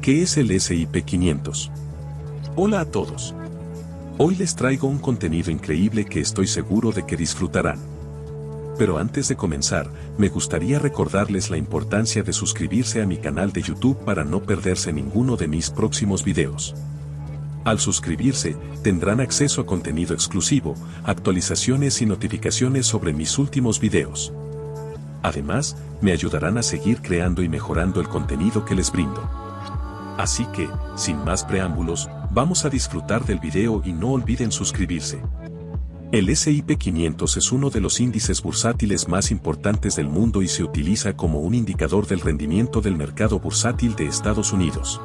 ¿Qué es el S&P 500? Hola a todos. Hoy les traigo un contenido increíble que estoy seguro de que disfrutarán. Pero antes de comenzar, me gustaría recordarles la importancia de suscribirse a mi canal de YouTube para no perderse ninguno de mis próximos videos. Al suscribirse, tendrán acceso a contenido exclusivo, actualizaciones y notificaciones sobre mis últimos videos. Además, me ayudarán a seguir creando y mejorando el contenido que les brindo. Así que, sin más preámbulos, vamos a disfrutar del video y no olviden suscribirse. El S&P 500 es uno de los índices bursátiles más importantes del mundo y se utiliza como un indicador del rendimiento del mercado bursátil de Estados Unidos.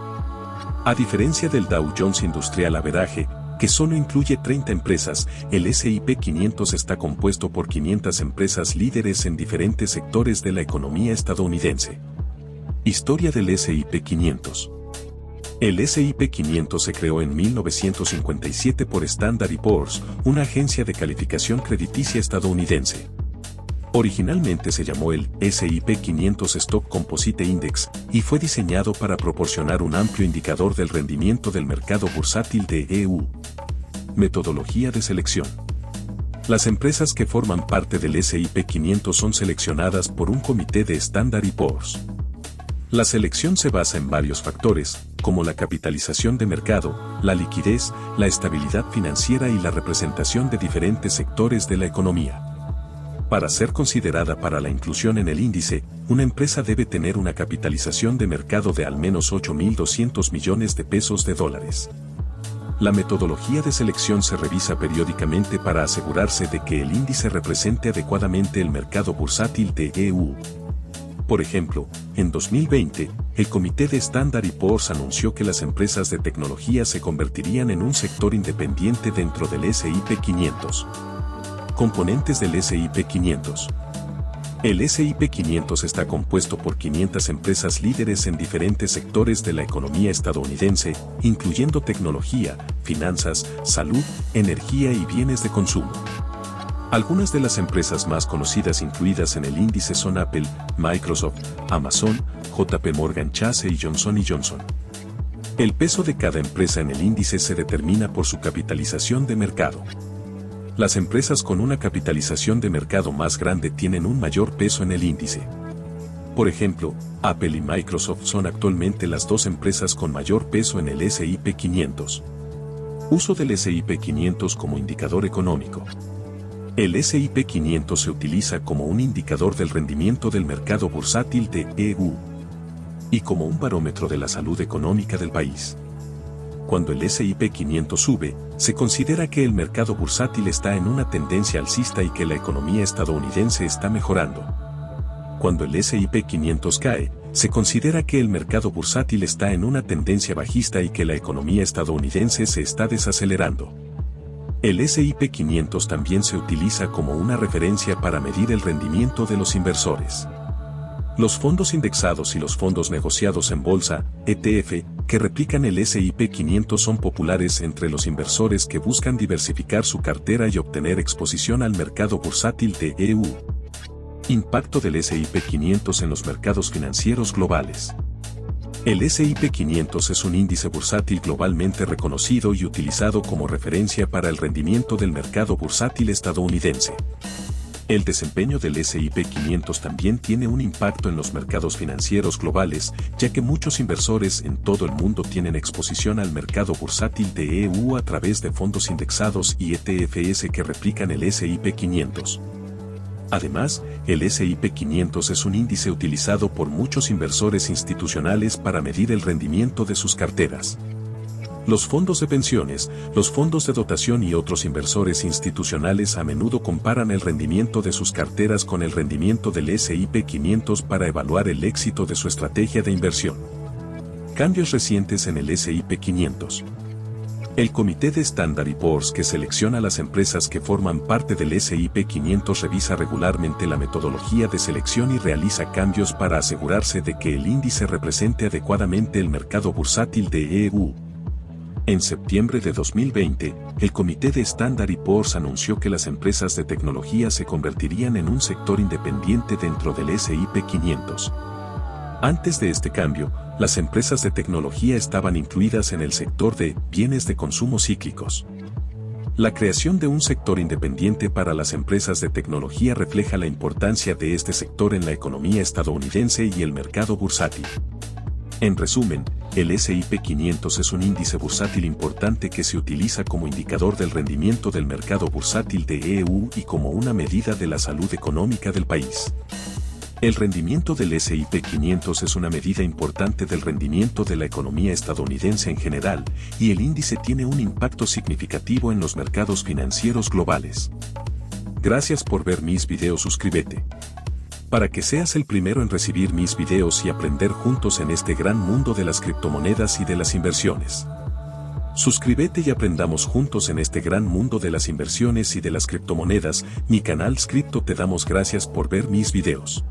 A diferencia del Dow Jones Industrial Average, que solo incluye 30 empresas, el S&P 500 está compuesto por 500 empresas líderes en diferentes sectores de la economía estadounidense. Historia del S&P 500. El S&P 500 se creó en 1957 por Standard & Poor's, una agencia de calificación crediticia estadounidense. Originalmente se llamó el S&P 500 Stock Composite Index y fue diseñado para proporcionar un amplio indicador del rendimiento del mercado bursátil de EU. Metodología de selección. Las empresas que forman parte del S&P 500 son seleccionadas por un comité de Standard & Poor's. La selección se basa en varios factores, como la capitalización de mercado, la liquidez, la estabilidad financiera y la representación de diferentes sectores de la economía. Para ser considerada para la inclusión en el índice, una empresa debe tener una capitalización de mercado de al menos 8.200 millones de pesos de dólares. La metodología de selección se revisa periódicamente para asegurarse de que el índice represente adecuadamente el mercado bursátil de EU. Por ejemplo, en 2020, el comité de Standard & Poor's anunció que las empresas de tecnología se convertirían en un sector independiente dentro del S&P 500. Componentes del S&P 500. El S&P 500 está compuesto por 500 empresas líderes en diferentes sectores de la economía estadounidense, incluyendo tecnología, finanzas, salud, energía y bienes de consumo. Algunas de las empresas más conocidas incluidas en el índice son Apple, Microsoft, Amazon, JP Morgan Chase y Johnson & Johnson. El peso de cada empresa en el índice se determina por su capitalización de mercado. Las empresas con una capitalización de mercado más grande tienen un mayor peso en el índice. Por ejemplo, Apple y Microsoft son actualmente las dos empresas con mayor peso en el S&P 500. Uso del S&P 500 como indicador económico. El S&P 500 se utiliza como un indicador del rendimiento del mercado bursátil de EU y como un barómetro de la salud económica del país. Cuando el S&P 500 sube, se considera que el mercado bursátil está en una tendencia alcista y que la economía estadounidense está mejorando. Cuando el S&P 500 cae, se considera que el mercado bursátil está en una tendencia bajista y que la economía estadounidense se está desacelerando. El S&P 500 también se utiliza como una referencia para medir el rendimiento de los inversores. Los fondos indexados y los fondos negociados en bolsa, ETF, que replican el S&P 500 son populares entre los inversores que buscan diversificar su cartera y obtener exposición al mercado bursátil de EU. Impacto del S&P 500 en los mercados financieros globales. El S&P 500 es un índice bursátil globalmente reconocido y utilizado como referencia para el rendimiento del mercado bursátil estadounidense. El desempeño del S&P 500 también tiene un impacto en los mercados financieros globales, ya que muchos inversores en todo el mundo tienen exposición al mercado bursátil de EU a través de fondos indexados y ETFs que replican el S&P 500. Además, el S&P 500 es un índice utilizado por muchos inversores institucionales para medir el rendimiento de sus carteras. Los fondos de pensiones, los fondos de dotación y otros inversores institucionales a menudo comparan el rendimiento de sus carteras con el rendimiento del S&P 500 para evaluar el éxito de su estrategia de inversión. Cambios recientes en el S&P 500. El comité de Standard & Poor's que selecciona las empresas que forman parte del S&P 500 revisa regularmente la metodología de selección y realiza cambios para asegurarse de que el índice represente adecuadamente el mercado bursátil de EU. En septiembre de 2020, el comité de Standard & Poor's anunció que las empresas de tecnología se convertirían en un sector independiente dentro del S&P 500. Antes de este cambio, Las empresas de tecnología estaban incluidas en el sector de bienes de consumo cíclicos. La creación de un sector independiente para las empresas de tecnología refleja la importancia de este sector en la economía estadounidense y el mercado bursátil. En resumen, el S&P 500 es un índice bursátil importante que se utiliza como indicador del rendimiento del mercado bursátil de EU y como una medida de la salud económica del país. El rendimiento del S&P 500 es una medida importante del rendimiento de la economía estadounidense en general, y el índice tiene un impacto significativo en los mercados financieros globales. Gracias por ver mis videos. Suscríbete para que seas el primero en recibir mis videos y aprender juntos en este gran mundo de las criptomonedas y de las inversiones. Suscríbete y aprendamos juntos en este gran mundo de las inversiones y de las criptomonedas. Mi canal Scripto. Te damos gracias por ver mis videos.